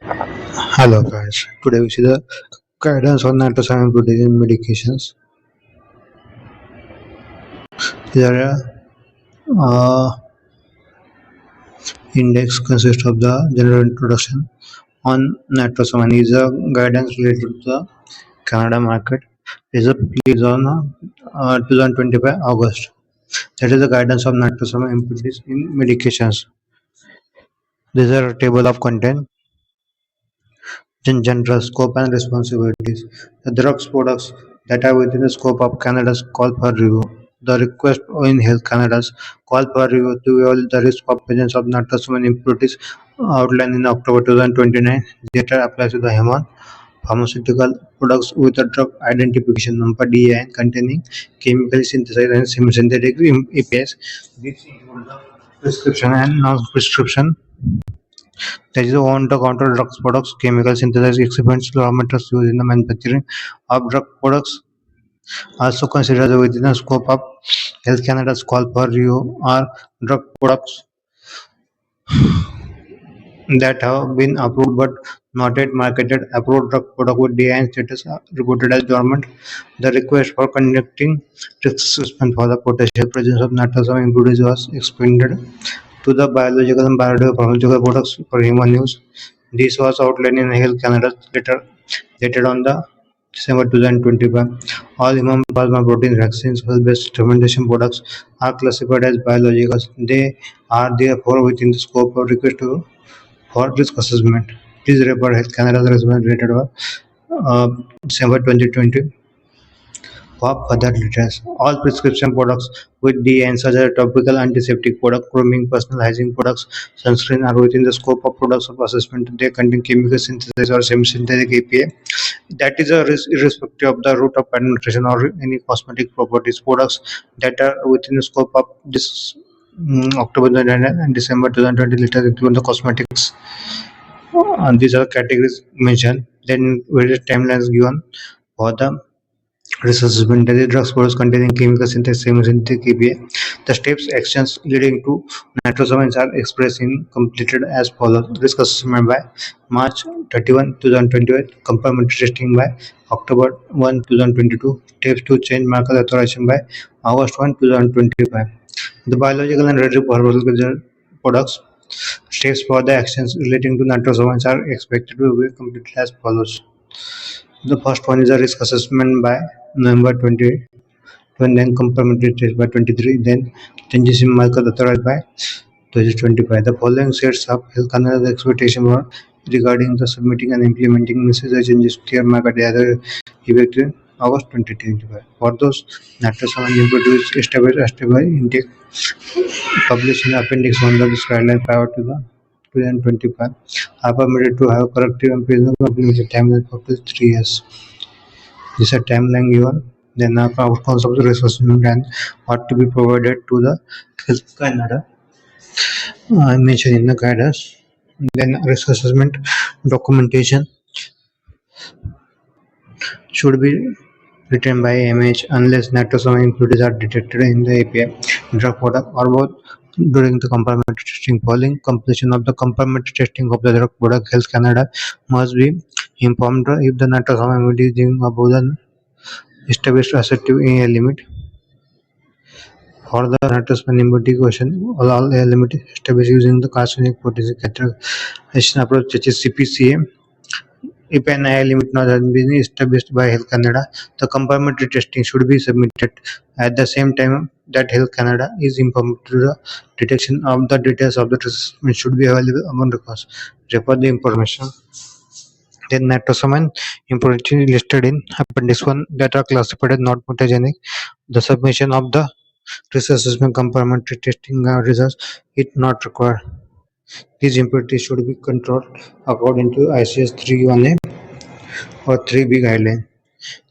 Hello guys, today we see the guidance on nitrosamine protein medications. Here uh, index consists of the general introduction on nitrosamine is a guidance related to the Canada market. Is a release on 2025 August. That is the guidance of nitrosamine impurities in medications. These are a table of content in general scope and responsibilities. The drugs products that are within the scope of Canada's call for review. The request in Health Canada's call for review to evaluate the risk of presence of nitrosamine impurities outlined in October 2029. Data applies to the human pharmaceutical products with a drug identification number DIN containing chemically synthesized and semi-synthetic APIs. These include the prescription and non-prescription there is over-the-counter drugs products, chemical synthesis excipients, raw materials used in the manufacturing of drug products. Also considered within the scope of Health Canada's call for review are drug products that have been approved but not yet marketed. Approved drug product with DIN status are reported as dormant. The request for conducting risk assessment for the potential presence of nitrosamine impurities was expanded to the biological and biopharmaceutical products for human use. This was outlined in Health Canada's letter dated on the December 2025. All human plasma protein vaccines based fermentation products are classified as biologicals. They are therefore within the scope of request for risk assessment. Please refer Health Canada's response dated on December 2020 for further details. All prescription products with DN such as topical antiseptic product, grooming, personal hygiene products, sunscreen are within the scope of products of assessment. They contain chemical synthesis or semi-synthetic API. That is a irrespective of the route of administration or any cosmetic properties. Products that are within the scope of this October 2019 and December 2020 later include the cosmetics. And these are categories mentioned. Then various timelines given for the resuscitation drugs products containing chemical synthesis semi-synthetic API. The steps actions leading to nitrosamines are expressed in completed as follows: risk assessment by March 31, 2028, complementary testing by October 1, 2022, steps to change market authorization by August 1, 2025. The biological and radiopharmaceutical products steps for the actions relating to nitrosamines are expected to be completed as follows. The first one is a risk assessment by November 20, then complementary test by 23, then changes in market authorized by 2025. The following sets up Health Canada's expectation were regarding the submitting and implementing necessary changes to their market other effective August 2025. For those nitrosamine impurities established as by intake published in Appendix 1 of this guideline prior to the 2025 are permitted to have corrective and present complementation timeline for up to 3 years. This is a timeline given, then outcomes of the risk assessment and what to be provided to the Health Canada. I mentioned in the guidance. Then risk assessment documentation should be written by MH unless nitrosamine impurities are detected in the API, drug product, or both during the complementary testing. Following completion of the complementary testing of the drug product, Health Canada must be informed if the nitrosamine impurity is above the established acceptable area limit. For the nitrosamine impurity question, all area limit established using the carcinogenic potency categorization approach, such as CPCA. If an area limit not has been established by Health Canada, the complementary testing should be submitted at the same time that Health Canada is informed to the detection of the details of the treatment should be available upon request. Refer the information. Then nitrosamine impurity listed in Appendix 1 that are classified as not mutagenic. The submission of the risk assessment complementary testing results is not required. These impurities should be controlled according to ICS 3.1a or 3b guideline.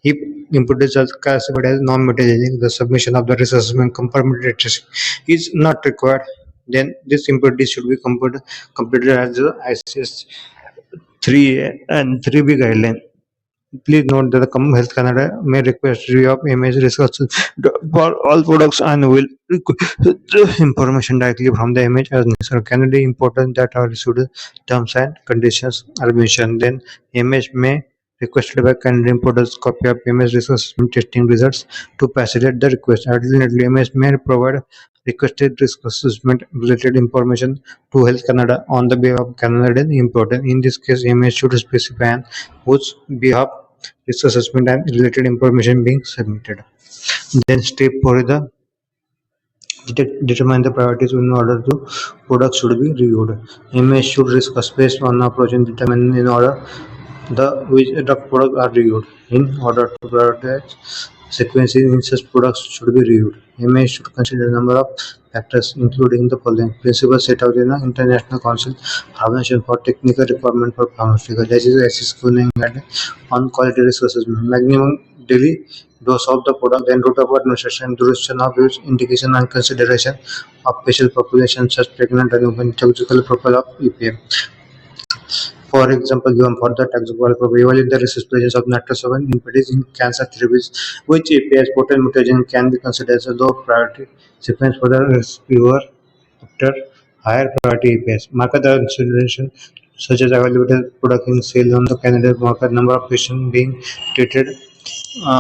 If impurities are classified as non-mutagenic, the submission of the risk assessment complementary testing is not required. Then this impurity should be completed as the ICS 3 and 3b guideline. Please note that the Health Canada may request review of image research for all products and will request information directly from the image as necessary. Canada important that are issued terms and conditions are mentioned. Then image may requested by Canadian products copy of image research testing results to facilitate the request. Alternatively, image may provide requested risk assessment related information to Health Canada on the behalf of Canadian importer. In this case, image should specify on whose behalf risk assessment and related information being submitted. Then step 4 is the determine the priorities in order to products should be reviewed. Image should discuss based on approach and determine in order the which drug products are reviewed. In order to prioritize sequencing in such products should be reviewed. MA should consider a number of factors including the following principles set out in the International Council Foundation for Technical Requirement for Pharmaceuticals, that is SSQ on quality risk assessment, maximum daily dose of the product, then route of administration, duration of use, indication and consideration of patient population such pregnant and women, toxical profile of EPA. For example, given for the taxable evaluate the research presence of nitrosamine impurities in cancer therapies, which APIs potent mutagen can be considered as a low priority sequence for the reviewer after higher priority APIs. Market consideration such as available product in sale on the Canadian market, number of patients being treated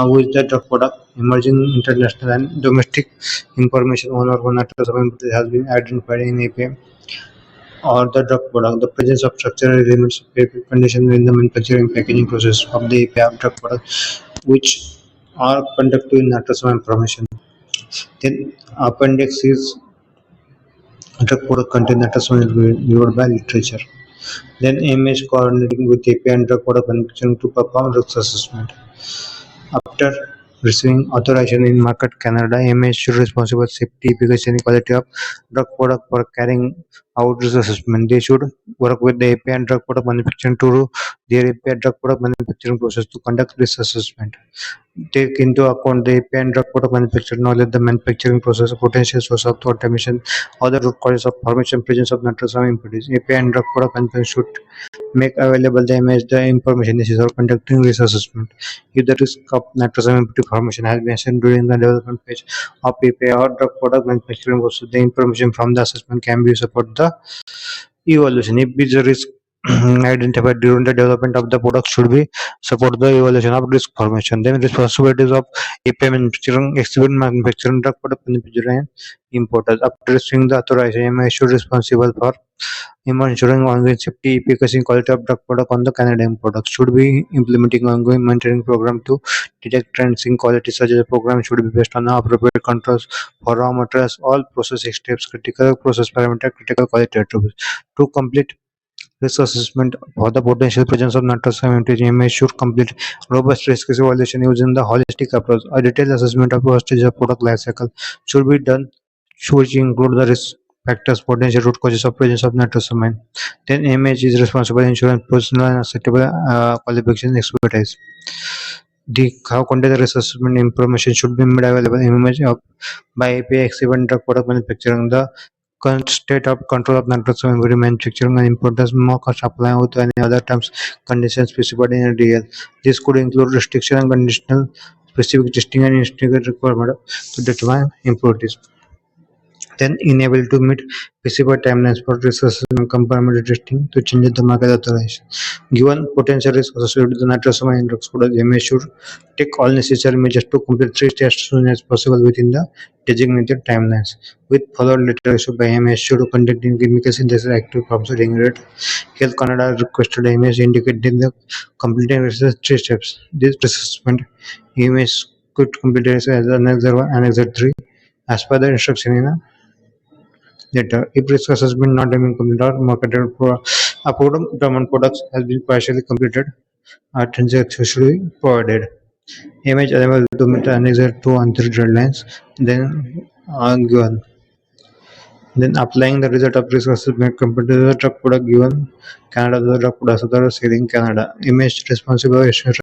with the drug product, emerging international and domestic information on or nitrosamine has been identified in API or the drug product, the presence of structural elements conditions in the manufacturing packaging process of the API drug product, which are conducted in nitrosamine information. Then appendix is drug product contain nitrosamine reviewed by literature. Then image coordinating with API and drug product manufacturing to perform risk assessment. After receiving authorization in market Canada, AMH should responsible safety, efficacy, and quality of drug product for carrying out risk assessment. They should work with the API and drug product manufacturing to do their API and drug product manufacturing process to conduct risk assessment. Take into account the API and drug product manufacturing knowledge, the manufacturing process, potential source of automation, other root causes of formation, presence of nitrosamine impurities. API and drug product manufacturing should make available the image the information necessary for conducting risk assessment. If the risk of nitrosamine impurity formation has been seen during the development phase of API or drug product manufacturing process, the information from the assessment can be support the evaluation. If the risk identified during the development of the product should be support the evaluation of risk formation. Then responsibilities of API manufacturing, exhibit manufacturing, drug product manufacturing, and importers. After receiving the authorization, AMI should responsible for ensuring ongoing safety, efficacy, and quality of drug product on the Canadian product. Should be implementing ongoing monitoring program to detect trends in quality, such as a program should be based on appropriate controls for raw materials, all processing steps, critical process parameter, critical quality attributes. To complete risk assessment for the potential presence of nitrosamine should complete robust risk evaluation using the holistic approach. A detailed assessment of all stages of product life cycle should be done, which include the risk factors, potential root causes of presence of nitrosamine. Then MH is responsible for ensuring personal and acceptable qualification expertise. The how content risk assessment information should be made available in image of by API exhibit drug product manufacturing. The state of control of nitrosamine very manufacturing and importance mock or supply with any other terms conditions specified in a DL. This could include restriction and conditional specific testing and instigate requirement to determine impurities. Then enable to meet specified timelines for risk assessment and comparative testing to change the market authorization. Given potential risk associated with the nitrosamine drugs product, MA should take all necessary measures to complete three tests as soon as possible within the designated timelines. With followed letter issued by MS should conduct in chemical synthesis active pharmaceutical ingredient. Health Canada requested MS indicating the completing research three steps. This assessment MS could complete as Annexer 1 and Annexer 3 as per the instruction in a later. If risk assessment not having completed or marketed for approved government products has been partially completed, a transaction should be provided. Image available to meet Annexer 2 and 3 deadlines, then given. Then applying the result of risk assessment compared to the drug product given Canada the drug products that are selling in Canada. Image responsible assurance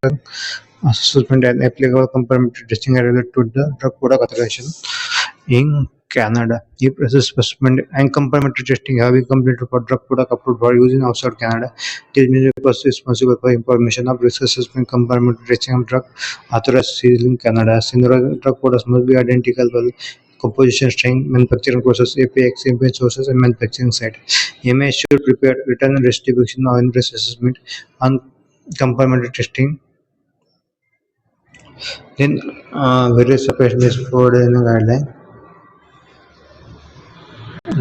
assessment and applicable comparative testing are related to the drug product authorization in Canada. If assessment and complementary testing have been completed for drug product approved for use in outside Canada, this means the person responsible for information of risk assessment, complementary testing of drug authorized in Canada. Similar drug products must be identifiable composition, strength, manufacturing process, APX, import sources, and manufacturing site. EMA should prepare written distribution or risk assessment on complementary testing. Then various specialists for the guideline.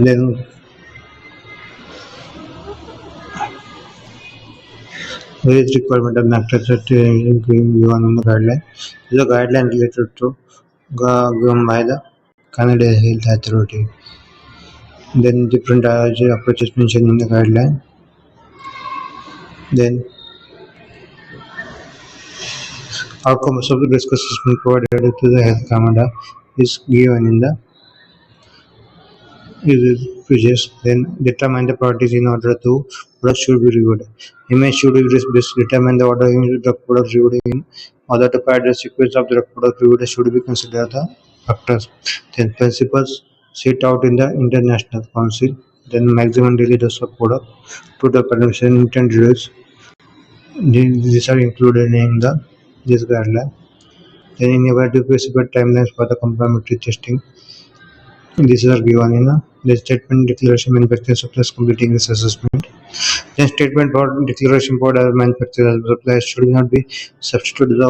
Then there is requirement of nitrogen given in the guideline. This is a guideline related to given by the Canadian Health Authority. Then different approaches mentioned in the guideline. Then outcomes of the risk assessment provided to the Health Canada is given in the uses. Then determine the priorities in order to products should be reviewed. Image should be risk-based. Determine the order in which drug product reviewed in order to provide the sequence of the drug product reviewed should be considered the factors. Then principles set out in the International Council. Then maximum daily dose of product to the permission intent rules. These are included in the this guideline. Then innovative specified timelines for the complementary testing. These are given in the statement declaration manufacturer supplies completing this assessment. The statement for declaration for the manufacturer supplies should not be substituted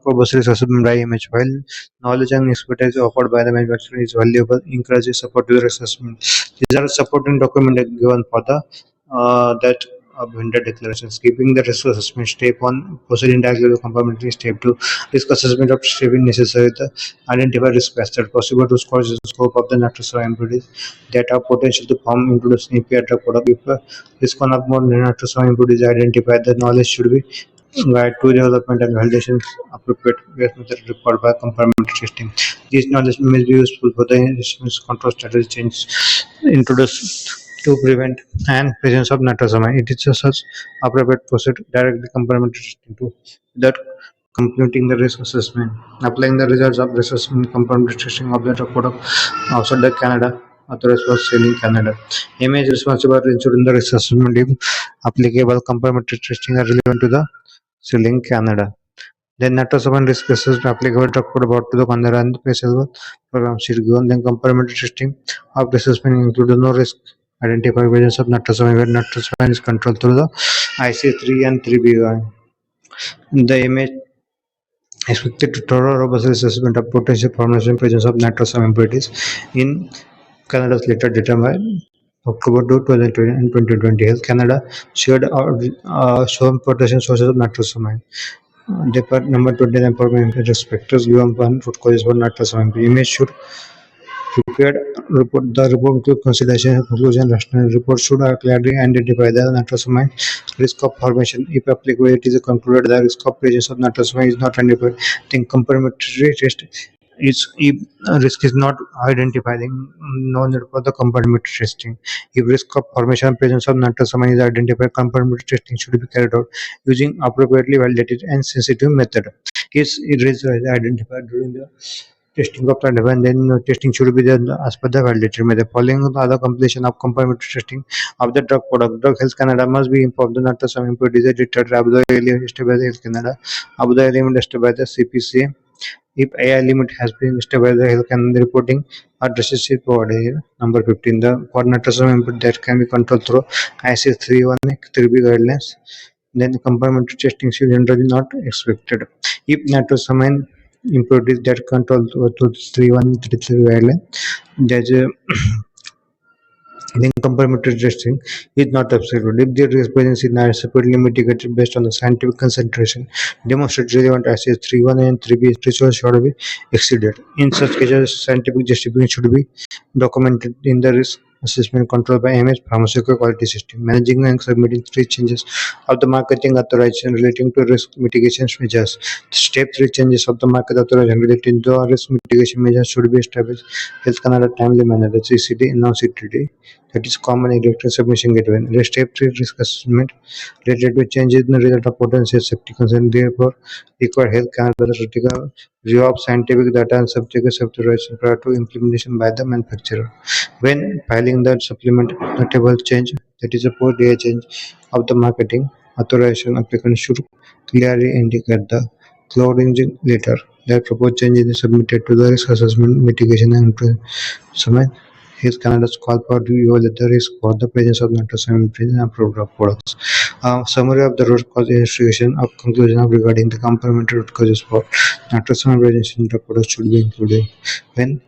for business assessment by image. While knowledge and expertise offered by the manufacturer is valuable, encourages support to the assessment. These are supporting documents given for the that vendor declarations. Keeping the risk assessment step one, proceeding directly to complementary step two, risk assessment of step is necessary to identify risk factors possible to score the scope of the nitrosamine impurities that have potential to form introducing API drug product. If risk one or more nitrosamine impurities is identified, the knowledge should be guide to development and validation appropriate method required by complementary testing. This knowledge may be useful for the instruments control strategy change introduced to prevent and presence of nitrosamine. It is a such appropriate process directly complementary testing to that completing the risk assessment, applying the results of risk assessment, complementary testing of the drug product outside the Canada, authorized for sale in Canada. EMA is responsible for ensuring the risk assessment if applicable complementary testing are relevant to the sale in Canada. Then nitrosamine risk assessment applicable drug product brought to the Canada and special program should given. Then complementary testing of the assessment include no risk identify variants of nitrosamine where nitrosamine is controlled through the IC3 and 3B. The image expected to thorough robust assessment of potential formation presence of nitrosamine impurities in Canada's later determined October 2, 2020 and 2020. Health Canada shared shown potential sources of nitrosamine. Depart number 29 for inspectors given one root causes for nitrosamine. Image should prepared report. The report includes consideration, conclusion, rationale. Report should clearly identify the nitrosamine risk of formation. If applicable, it is concluded the risk of presence of nitrosamine is not identified. Then complementary test is if risk is not identified, then no need for the complementary testing. If risk of formation and presence of nitrosamine is identified, complementary testing should be carried out using appropriately validated and sensitive method. Case it is identified during the testing of the and then testing should be done as per the validated method. Following the other completion of complementary testing of the drug product, Drug Health Canada must be informed the nitrosamine impurities detected by the element established by the Health Canada, of the element established by the CPCA. If AI limit has been established by the Health Canada reporting addresses is provided here. Number 15, the for nitrosamine input that can be controlled through IC 313B guidelines. Then complementary testing is generally not expected. If nitrosamine impurities that control to 3133 guideline, there's a then complementary testing is not absolute. If the risk presence is not separately mitigated based on the scientific concentration, demonstrate relevant assays 3.1 and 3B threshold should be exceeded. In such cases, scientific justification should be documented in the risk assessment controlled by MS pharmaceutical quality system, managing and submitting three changes of the marketing authorization relating to risk mitigation measures. Step 3 changes of the market authorization relating to risk mitigation measures should be established Health Canada timely manner, the CCD and non-CTD. that is common electric submission gateway. The step 3 risk assessment related to changes in the result of potential safety concern, therefore require health Canada critical review of scientific data and subject authorization prior to implementation by the manufacturer. When filing the supplement notable change, that is a post day change of the marketing authorization applicant should clearly indicate the closing letter that proposed change is submitted to the risk assessment mitigation and improvement. His Canada's call for review the risk for the presence of nitrosamine in approved drug products. Summary of the root cause investigation of conclusion of regarding the complementary root causes for nitrosamine presence in drug products should be included when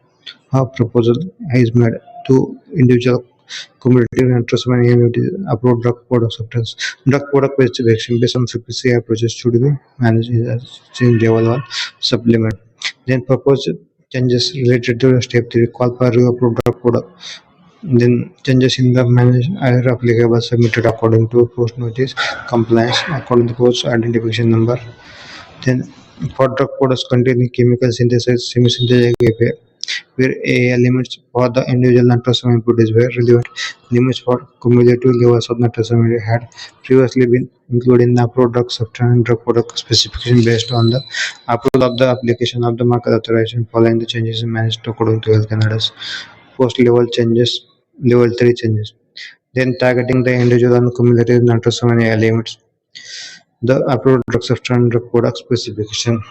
a proposal is made to individual cumulative nitrosamine immunity approved drug product substance. Drug product specification based on CPC approaches should be managed as change level 1 supplement. Then proposed changes related to step 3 call for review approved drug product. Then changes in the managed are applicable submitted according to post notice compliance according to post identification number. Then for drug products containing chemical synthesis semi-synthetic API where AI limits for the individual nitrosamine impurities were relevant. Limits for cumulative levels of nitrosamine had previously been included in the approved drug substance and drug product specification based on the approval of the application of the market authorization following the changes managed according to Health Canada's post-level changes, level 3 changes. Then targeting the individual and cumulative nitrosamine AI limits. The approved drug substance and drug product specification.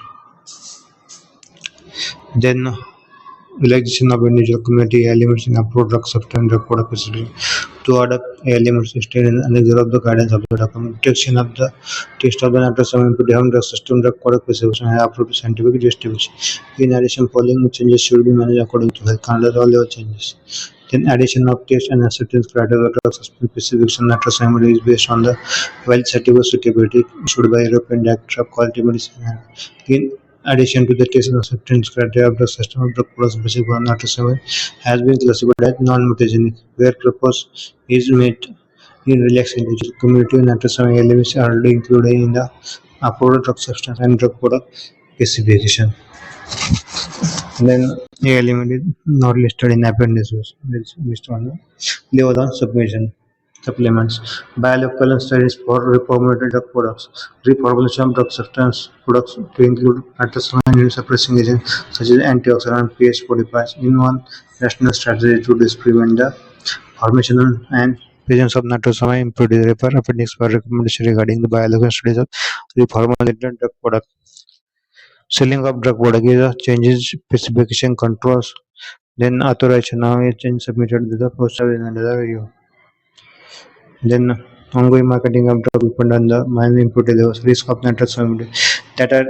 Then relaxation of individual community elements in approved drug substance and drug product facility to adopt elements stated in another of the guidance of the document. Detection of the test of the nitrosamine input having drug system drug product specification and approved scientific distribution. In addition, following changes should be managed according to Health Canada's all level changes. Then addition of test and acceptance criteria of drug substance specification nitrosamine is based on the well-certified suitability issued by European Director of Quality Medicine. In addition to the test and acceptance criteria of the system of drug products specific for nitrosamine has been classified as non-mutagenic, where purpose is met in relaxed individual community nitrosamine elements are already included in the approved drug substance and drug product specification. Then a element is not listed in appendices based on the level on submission. Supplements. Bioequivalent studies for reformulated drug products. Reformulation of drug substance products to include nitrosamine suppressing agents such as antioxidant pH modifiers in one rational strategy to prevent the formation and presence of nitrosamine impurities. Refer appendix for recommendation regarding the bioequivalent studies of reformulated drug products. Selling of drug product is a changes specification controls. Then authorization now is change submitted to the post and another review. Then ongoing marketing of drug weapon and the minor input levels, risk of nitrosamine that are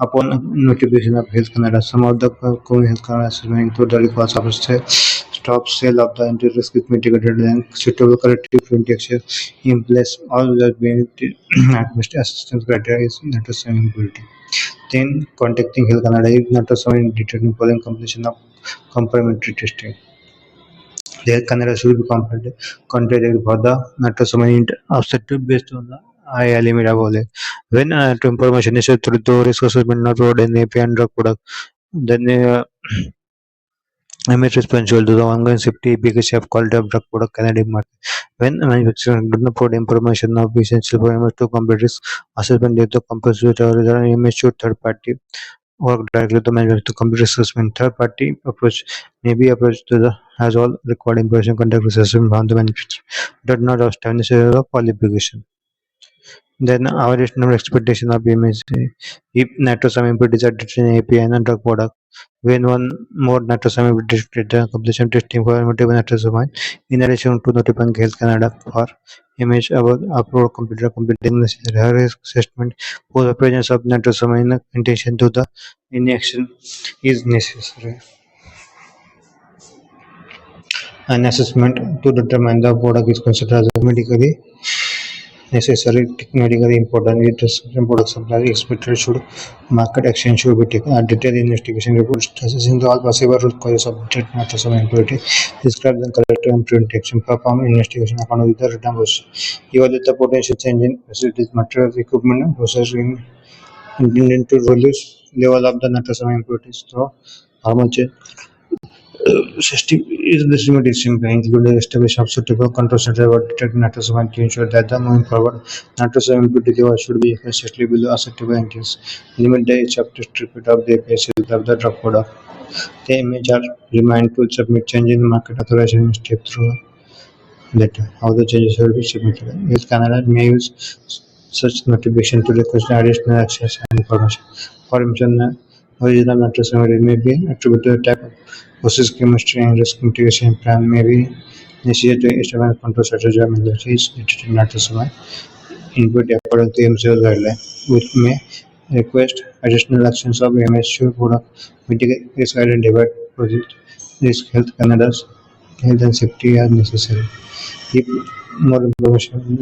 upon notification of Health Canada. Some of the current Health Canada assessment include the request of stop sale of the anti-risk is mitigated and suitable corrective prevention in place. All that being administered assistance criteria is nitrosamine impurity. Then contacting Health Canada if nitrosamine detected following completion of complementary testing. Their Canada should be contracted for the nitrosamine objective based on the high limit available. When information is issued through the risk assessment not provided in API and drug product, then I'm responsible to the ongoing safety efficacy of quality of drug product Canadian market. When manufacturer do not provide information of essential for MS to complete risk assessment due to compensate or MS to third party work directly with the manufacturer to complete risk assessment. Third party approach may be approached to the has all required information contact risk assessment from the manufacturer does not establish a qualification. Then our reasonable expectation of image if nitrosamine impurities are detected in API and drug product. When one more nitrosamine impurities detected, the completion testing for multiple nitrosamine in addition to notifying Health Canada for image about approved computer completing necessary risk assessment for the presence of nitrosamine intention to the inaction is necessary. An assessment to determine the product is considered as medically necessary, medically important. It is product supply expected should market action should be taken. A detailed investigation report assessing all possible root causes of nitrosamine impurity, describe the corrective and preventive action, perform investigation according with the written process, evaluate the potential change in facilities, materials, equipment, and process intended to reduce level of the nitrosamine impurities through hormone change System is the limit is simple, including establishing of suitable control center about detecting nitrosamine to ensure that the moving forward nitrosamine impurity level should be consistently below acceptable ranges. Limit the each of the tribute of the basis of the drug product. The image are remind to submit change in market authorization step through letter. How the changes will be submitted. Health Canada may use such notification to request additional access and information. For instance, original nitrosamine may be attributed to the type of process chemistry and risk mitigation plan may be initiated to establish control strategy and methodologies related to nitrosamine input according to MCL guideline, which may request additional actions of MSU product mitigate risk identified project risk health Canada's health and safety are necessary. If more information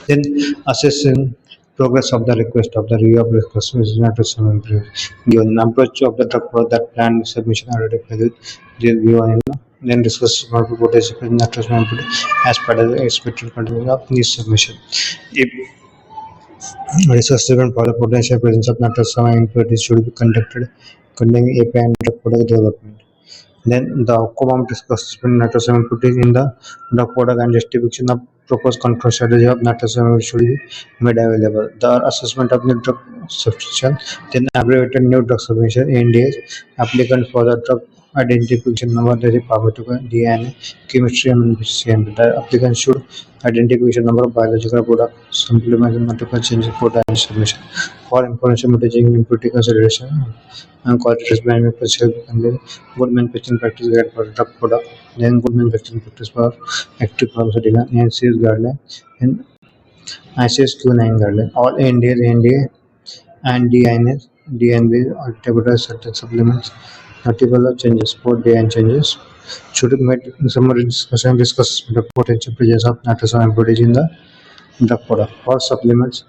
then assessing progress of the request of the review of request is not to some improve. Given an approach of the drug product that planned submission already filled, the review and then discuss multiple potential not to some as part of the expected content of this submission. If research driven for the potential presence of nitrosamine impurities should be conducted containing API and drug product development. Then the outcome of discussed nitrosamine putting in the drug product and justification of proposed control strategy of nitrosamine should be made available. The assessment of new drug substance, then abbreviated new drug submission (NDAs), applicant for the drug identification number, that is pharmaceutical DNA, chemistry and CMP. The applicant should identification number of biological product, supplement and multiple changes for the submission. For information mitigating impurity consideration and quality risk management procedure and then good manufacturing practice guide for drug product, then good manufacturing practice for active pharmaceutical NCS guideline and ICS Q9 guideline. All NDAs, NDA and DINs, DNB or table certain supplements, notable changes for DN changes should be made in summary discuss the potential presence of nitrosamine impurities in the drug product. For supplements,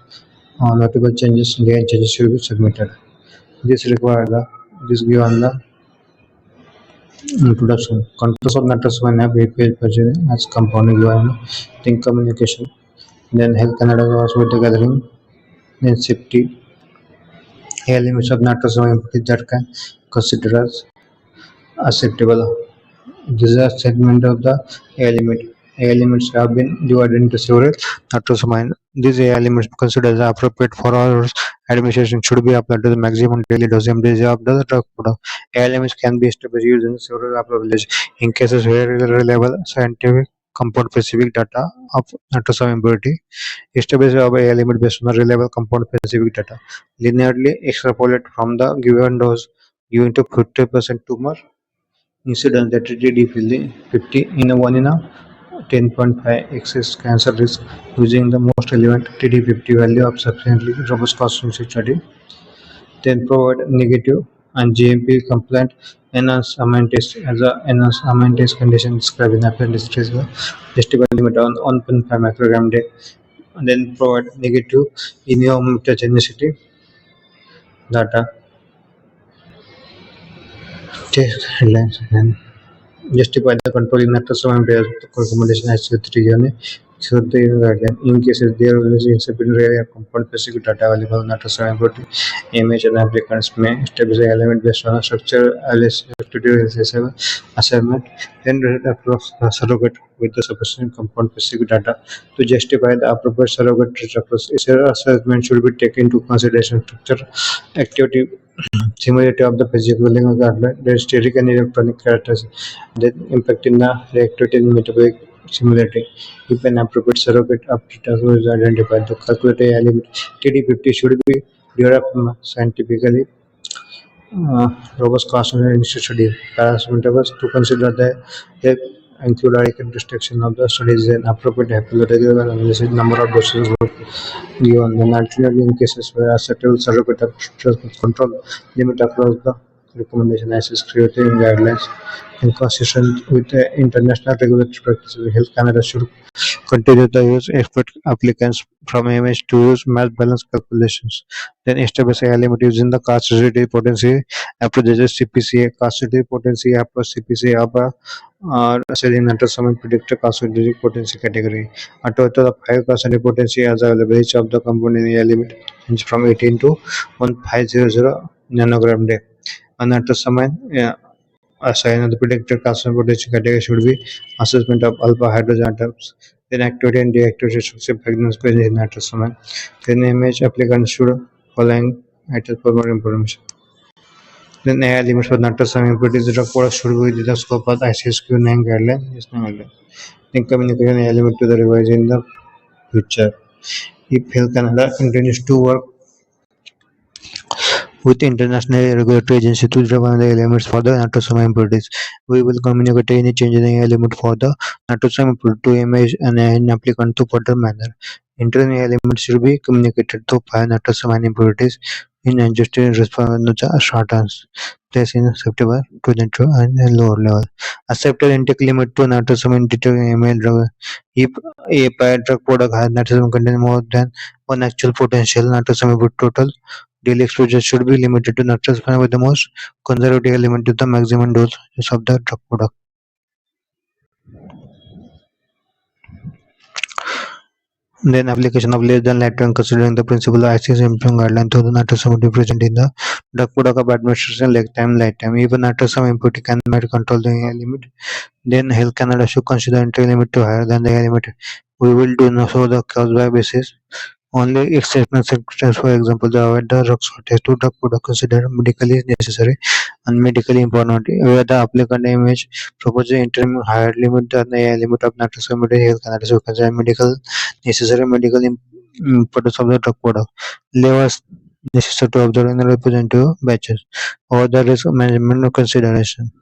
notable changes, DN changes should be submitted. This require the this given the introduction. Controls of nitrosamine have API purchase as component given think communication. Then Health Canada was with the gathering, then safety, here limits of nitrosamine impurities that can consider as acceptable. This is a segment of the air limit. Air limits have been divided into several nitrosamine. These air limits considered as appropriate for our administration should be applied to the maximum daily dose MDG of the drug product. Air limits can be established using several approaches. In cases where reliable scientific compound specific data of nitrosamine impurity, establish our air limit based on the reliable compound specific data. Linearly extrapolate from the given dose given to 50% tumor incidence that TD50 in a 1 in a 10.5 excess cancer risk using the most relevant TD50 value of sufficiently robust cost study, then provide negative and GMP compliant enhanced amine test as a enhanced amine test condition described in appendix 3 justified limit on 1.5 microgram day, and then provide negative immunogenicity data test headlines and justify the controlling nitrosamine based recommendation as with region so the guideline in cases there is insufficient area compound specific data available nitrosamine protein image and applicants may establish an element based on a structure assignment then across the surrogate with the sufficient compound specific data to justify the appropriate surrogate approach. Assessment should be taken into consideration structure activity similarity of the physical guideline, the steric and electronic characters that impact in the reactivity and metabolic similarity. If an appropriate surrogate application is identified, the calculated element TD50 should be derived from scientifically robust cost study. Parameters to consider the include adequate restriction of the studies and appropriate hepatological analysis number of doses given the naturally in cases where acceptable surrogate control limit across the recommendation as created in guidelines inconsistent with the international regulatory practices. Health Canada should continue to use expert applicants from AMH to use mass balance calculations. Then establish a limit using the carcinogenicity potency approach CPCA, carcinogenicity potency approach CPCA selling nitrosamine predictor carcinogenic potency category. A total of 5 carcinogenic potency as available. Each of the component in a limit range from 18 to 1500 nanogram day. A nitrosamine sign of the predicted carcinogenic potential criteria should be assessment of alpha hydrogen atoms, then activity and deactivity structure pregnancy present in nitrosamine. Then image applicant should following items for more information. Then AI limits for nitrosamine impurities drug products should be within the scope of ICSQ 9 guideline. Yes, 9 guideline. Then communication AI limit to the revise in the future. If Health Canada continues to work with international regulatory agencies to define the limits for the nitrosamine impurities, we will communicate any change in the limit for the nitrosamine impurity to image and an applicant to further manner. Internal elements should be communicated to find nitrosamine impurities in adjusted response to shortens place in acceptable to nitro and lower level. Accepted intake limit to nitrosamine detecting email drug. If a drug product has nitrosamine content more than one actual potential nitrosamine total daily exposure should be limited to nitrosamine with the most conservative element to the maximum dose of the drug product. Then application of less than lateral considering the principle of ICS improving guideline to the nitrosamine present in the drug product of administration lifetime. Even nitrosamine impurity can not control the limit. Then Health Canada should consider entry limit to higher than the limit. We will do not show the cause by basis. Only exceptional circumstances, for example, the avoid the drug shortage to drug product considered medically necessary and medically important, where the applicant image proposes interim higher limit than the limit of nitrosamine Health Canada should consider medical necessary medical importance of the drug product. Levels necessary to observe in the representative batches or the risk management consideration.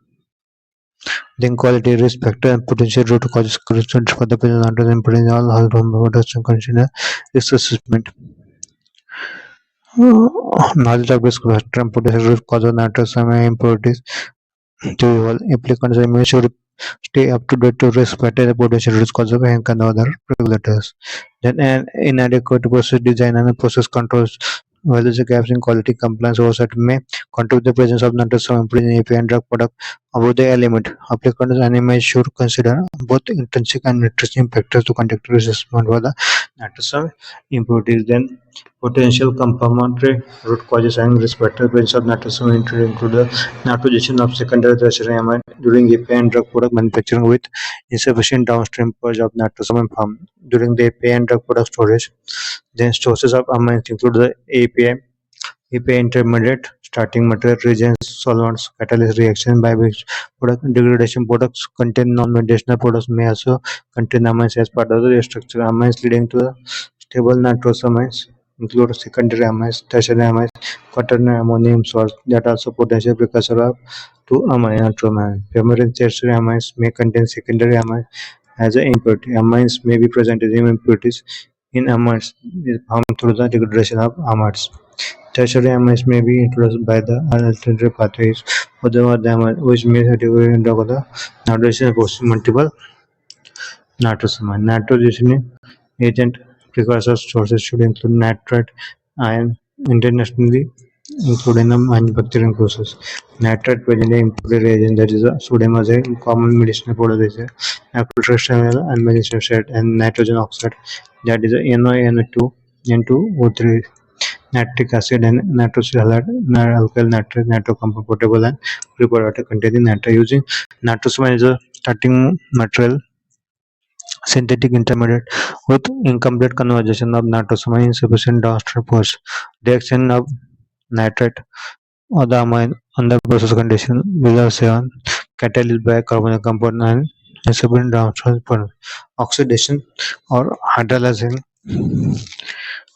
Then quality risk factor and potential root causes correspond for the present and putting all health production consider risk assessment. Knowledge of risk factor and potential root cause of nitrosamine impurities to evolve. Applicants should stay up to date to risk factor and potential risk cause of and other regulators. Then an inadequate process design and process controls. While the gaps in quality compliance oversight may contribute to the presence of nitrosamine in API and drug product above the element. Applicants and MI should consider both intrinsic and intrinsic factors to conduct assessment for the nitrosamine impurities. Then potential complementary root causes and risk factors presence of nitrosamine include the nitrogenation of secondary tertiary amine during API and drug product manufacturing with insufficient downstream purge of nitrosamine form during the API and drug product storage. Then sources of amines include the API intermediate, starting material, reagents, solvents, catalyst reaction by which product degradation products contain non-medicinal products may also contain amines as part of the structure. Amines leading to the stable nitrosamines include secondary amines, tertiary amines, quaternary ammonium salts that also potential precursor of to amine nitrosamine. Primary and tertiary amines may contain secondary amines as an impurity. Amines may be present as impurities in amines formed through the degradation of amides. Tertiary amines may be introduced by the alternative pathways for the amide, which may certify the nitrogen process multiple nitrosamine. Nitrogen agent precursor sources should include nitrate, iron, internationally including the manufacturing process. Nitrate present in imported reagent that is a sodium as a common medicinal product is a nitrosamine and magnesium oxide and nitrogen oxide that is a NiNO2 N2O3 nitric acid and nitrous halide, alkyl nitrate, nitrocompound potable and preparatory containing nitrate. Using nitrosamine as a starting material synthetic intermediate with incomplete conversion of nitrosamine insufficient downstream force. Reaction of nitrate or the amine under process condition without 7 catalyzed by carbonyl compound and insufficient downstream force. Oxidation or hydrolyzing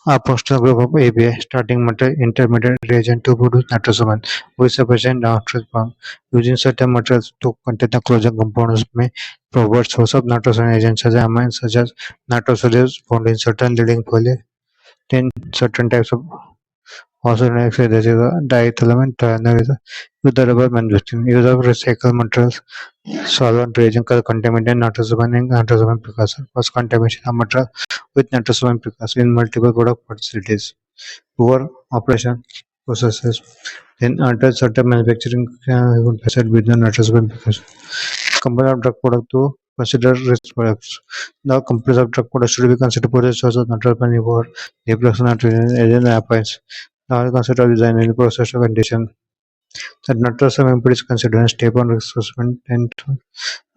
a functional group of API starting material intermediate reagent to produce nitrosamine with sufficient downstream form. Using certain materials to contain the closure compounds may provide source of nitrosamine agents such as amines such as nitrosoureas found in certain leading foliage. Then certain types of also next is a diethylamine and triangle is with the rubber manufacturing. Use of recycled materials solvent reagent contaminated nitrosamine and nitrosamine precursor. First contamination of material with nitrosamine precursor in multiple product facilities. Poor operation processes. Then under certain manufacturing facility with the nitrosamine precursor. Company of drug product to consider risk products. The companies of drug products should be considered process source of nitrosamine for the production of nitrogen agent applies. Now consider design and process condition. The nitrosamine impurity is considered a step on risk assessment and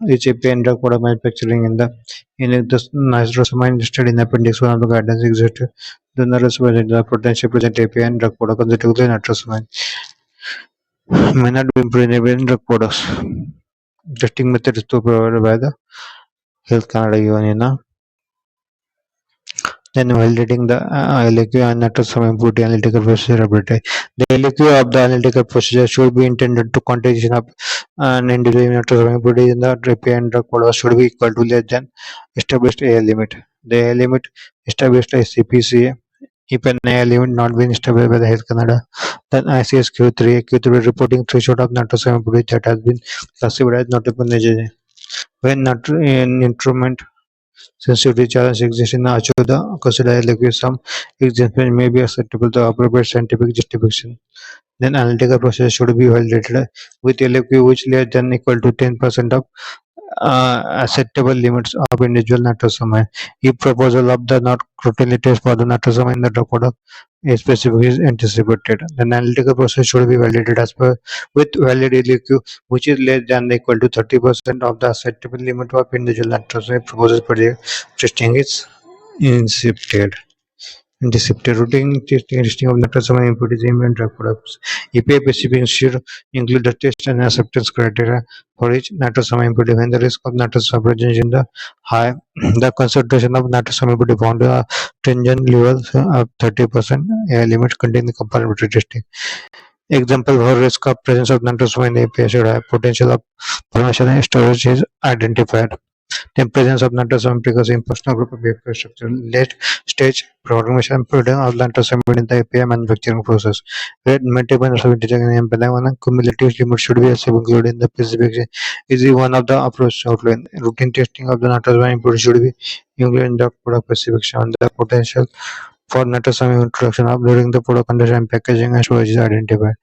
each API and drug product manufacturing in the nitrosamine listed in appendix 1 of the guidance existed. The nitrosamine the potential present API and drug product consecutively nitrosamine may not be improved in drug products. Testing method is to provided by the Health Canada UN. Then validating the LAQ and nitrosamine impurity analytical procedure ability. The LAQ of the analytical procedure should be intended to quantification of an individual nitrosamine impurity in the API and drug product should be equal to less than established AL limit. The AL limit established as CPCA. If an AL limit not been established by the Health Canada, then ICS Q3, Q3 reporting threshold of nitrosamine impurity that has been classified as notable negligence. When instrument sensitivity challenge exists in Achoda, consider like some exemption may be acceptable to appropriate scientific justification. Then analytical process should be validated with LQ which less than equal to 10% of acceptable limits of individual nitrosamine. If proposal of the not crotally test for the nitrosamine in the drug product is specific is anticipated, then analytical process should be validated as per with valid LQ which is less than or equal to 30% of the acceptable limit of individual nitrosamine proposal project testing is incepted. Antiseptic routine testing of nitrosamine impurities in drug products. EPA specification should include the test and acceptance criteria for each nitrosamine impurity. When the risk of nitrosamine presence in the high, the concentration of nitrosamine impurity found a stringent level of 30% air limit contained in comparative testing. Example for risk of presence of nitrosamine in API should have potential of formation and storage is identified. The presence of nitrosamine precursor in personal group of API structure. Late stage formation and production of nitrosamine in the API manufacturing process. Where multiple nitrosamine and cumulative limits should be also included in the specification is one of the approach outlined. Routine testing of the nitrosamine impurity should be included in the product specification on the potential for nitrosamine introduction of during the product condition and packaging and storage is identified.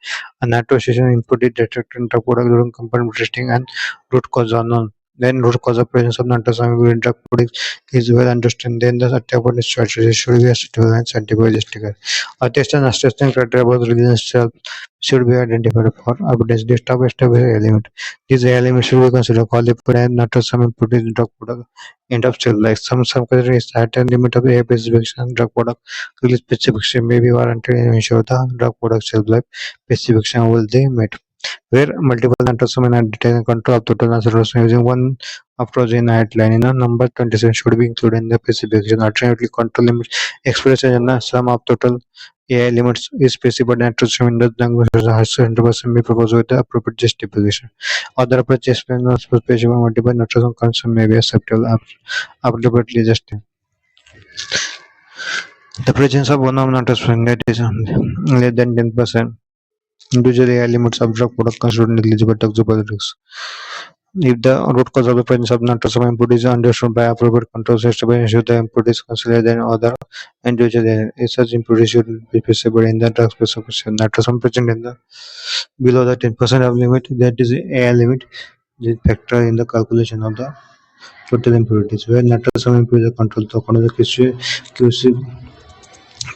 A nitrosamine input is detected in the product during component testing and root cause unknown. Then root cause of presence of nitrosamine in drug product is well understood. Then the attackable strategy should be acceptable and scientifically justified. A test and assessment criteria about release itself should be identified for evidence list of established element. These elements should be considered qualified and nitrosamine input in drug product end of shelf life. Some consider is that and limit of the specification drug product release specification may be warranted and ensure the drug product shelf life specification will be met. Where multiple nitrosamine are detected and control of total nitrosamine using one approach in outline in a number 27 should be included in the specification. Alternatively, control limit expression in the sum of total AI limits is specified nitrosamine in the language as a 100% may propose with the appropriate justification. Other approach explain the specification of multiple nitrosamine consumption may be acceptable appropriately justified. The presence of one of nitrosamine that is less than 10%. Usually, AI limits of drug product considered negligible toxicology risks. If the root cause of the presence of nitrosamine impurity is understood by appropriate control system, ensure the impurity is considered than other individual agents. Such impurity should be visible in the drug specification. Nitrosamine present in the below the 10% of limit, that is AI limit, is factor in the calculation of the total impurities. Where nitrosamine impurity is controlled according to the QC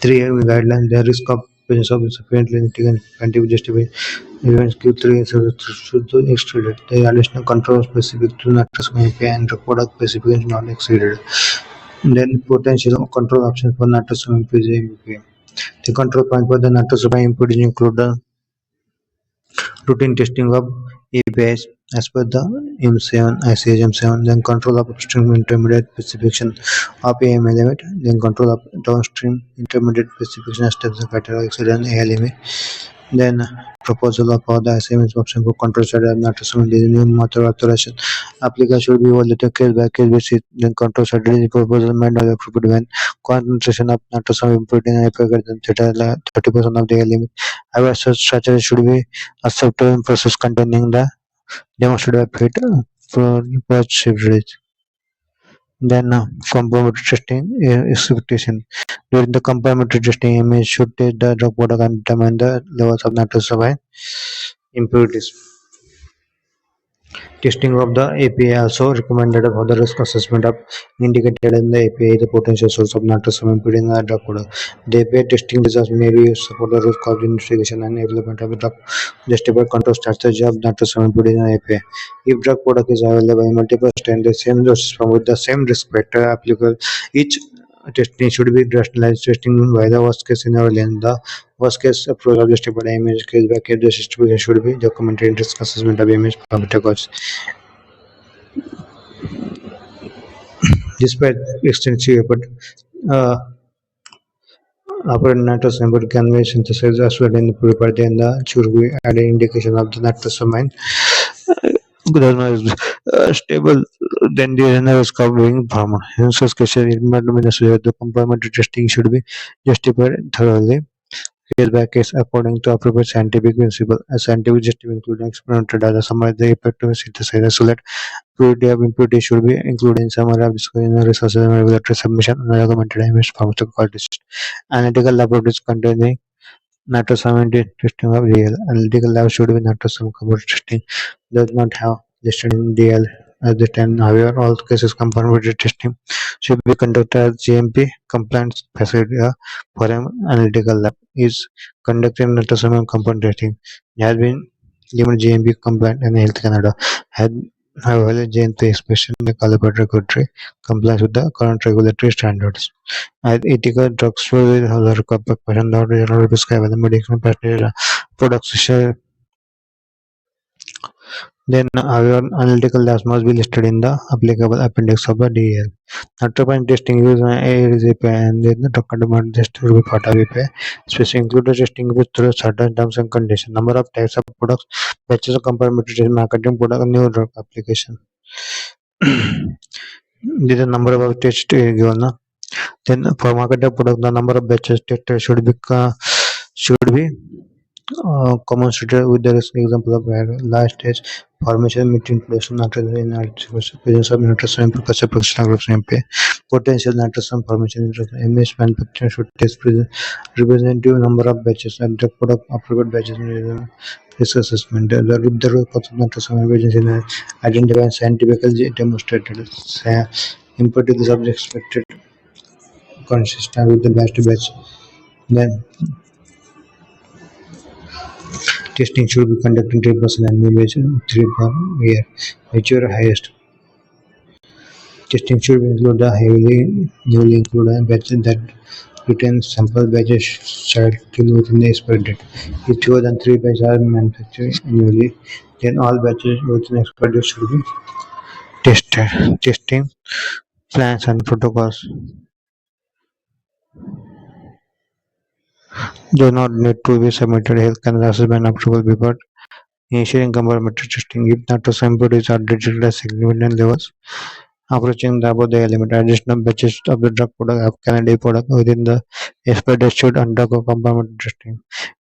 3 guidelines, the risk of presence of sufficiently anti justified events Q3 should be exceeded. The additional control specific to nitrosamine API and drug product specific is not exceeded. Then potential control options for nitrosamine API. The control point for the nitrosamine impurities include the routine testing of APIs as per the M7, ICH M7, then control of upstream intermediate specification of AM element, then control of downstream intermediate specification as the criteria exceeding A limit, then proposal of the assignment option for control study of nitrosamine new method authorization. Applicant should be evaluated case by case basis. Then control study proposal made by the appropriate when concentration of nitrosamine impurity in aggregate than 30% of the limit. However, such strategy should be acceptable in process containing the demonstrated fit for rate. Then complementary testing expectation. During the complementary testing, image should test the drug product and determine the levels of nitrosamine impurities. Testing of the API also recommended for the risk assessment of indicated in the API the potential source of nitrosamine impeding the drug product. The API testing results may be used for the root cause investigation and development of the drug justified control strategy of nitrosamine impeding the API. If drug product is available in multiple strains, the same doses from with the same risk factor applicable, each testing should be rationalized testing by the worst case scenario and the worst case approach of justified image case by case the distribution should be documented in risk assessment of image parameters. Despite extensive effort, uh, apparent nitrosamine can be synthesized as well in the property and the should be added indication of the nitrosamine Granule is stable, then the runner is covering farmer. In such cases, it might be necessary the complementary testing should be justified thoroughly, case by case, according to appropriate scientific principle. A scientific justification including experimental data summarize the effect of synthesizer so that purity of impurity should be included in summary of discussion resources and regulatory submission and recommended image pharmaceutical test. Analytical laboratories containing nitrosamine testing of DL. Analytical lab should be nitrosamine compound testing does not have listed in DL at the time. However, all cases confirmatory testing should be conducted as GMP compliant facility for an analytical lab is conducting nitrosamine compound testing. It has been given GMP compliant and Health Canada had however GMP expression in the calibrated regulatory compliance with the current regulatory standards. As ethical drugs should have the question that general prescribe the medical practitioner products then however analytical labs must be listed in the applicable appendix of the DL. Nitrogen testing use is API and then the document test will be part of API. Specific included testing with through certain terms and conditions. Number of types of products, batches of complementary marketing product, new drug application. This is the number of tests given. Then for marketed product, the number of batches tested should be commensurate with the risk example of last stage formation meeting production nitrogen in presence of nitrogen precursor production groups MP potential nitrogen formation MS manufacturing should test representative number of batches and the product appropriate batches in risk assessment the root cause of nitrogen emergency in identify and scientifically demonstrated input the subject expected consistent with the best batch then testing should be conducted in 3% and maybe 3 per year, which are highest. Testing should include the newly included batches that retain sample batches cycle within the expiry date. If fewer than 3 batches are manufactured annually, then all batches within expiry date should be tested. Testing plans and protocols do not need to be submitted health canal assessment approval before initiating complementary testing. If nitrosamine impurities are detected at significant levels, approaching the above the limit, additional batches of the drug product of candidate product within the expiry date should undergo complementary testing.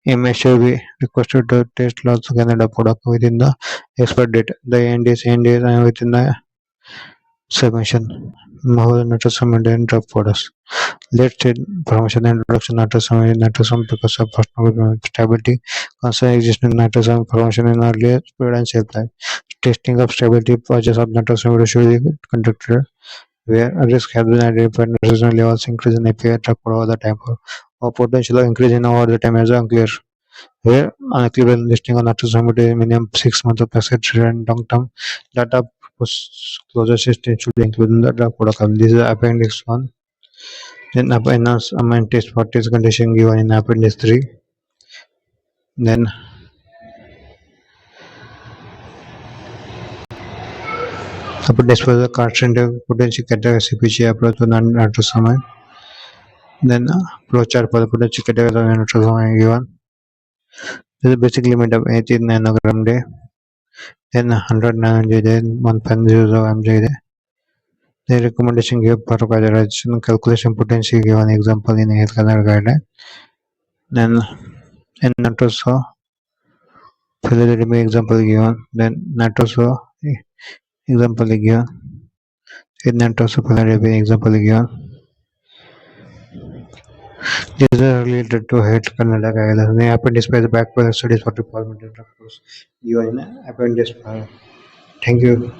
EMA should be requested to test lots of Canada product within the expiry date. The NDAs and within the submission. Mahal nitrosamine and drug products. Let's say formation and introduction nitrosamine because of personal stability, concern existing nitrosamine formation in earlier period and shelf life. Testing of stability purchase of nitrosamine should be conducted where a risk has been identified nitrosamine levels increase in API drug over the time or potential increase in over the time is unclear. Where unclear listing on nitrosamine minimum 6 months of passage and long term data closure system should include in the drug product. This is appendix 1. Then enhance amount test for test condition given in appendix 3. Then appendix for the cartridge potential category CPG approach to nitrosamine. Then flowchart for the potential category of nitrosamine given. This is basic limit of 80 nanogram day. Then 100 nanogram day, 1.00 mg day. The recommendation given for categorization calculation potential given example in health care guideline. Then in nitroso fidelity example given. Then nitroso example given. In nitroso fidelity example given. These are related to health Canada guidelines. The appendix by the back studies for department of drug given in appendix 5. Thank you.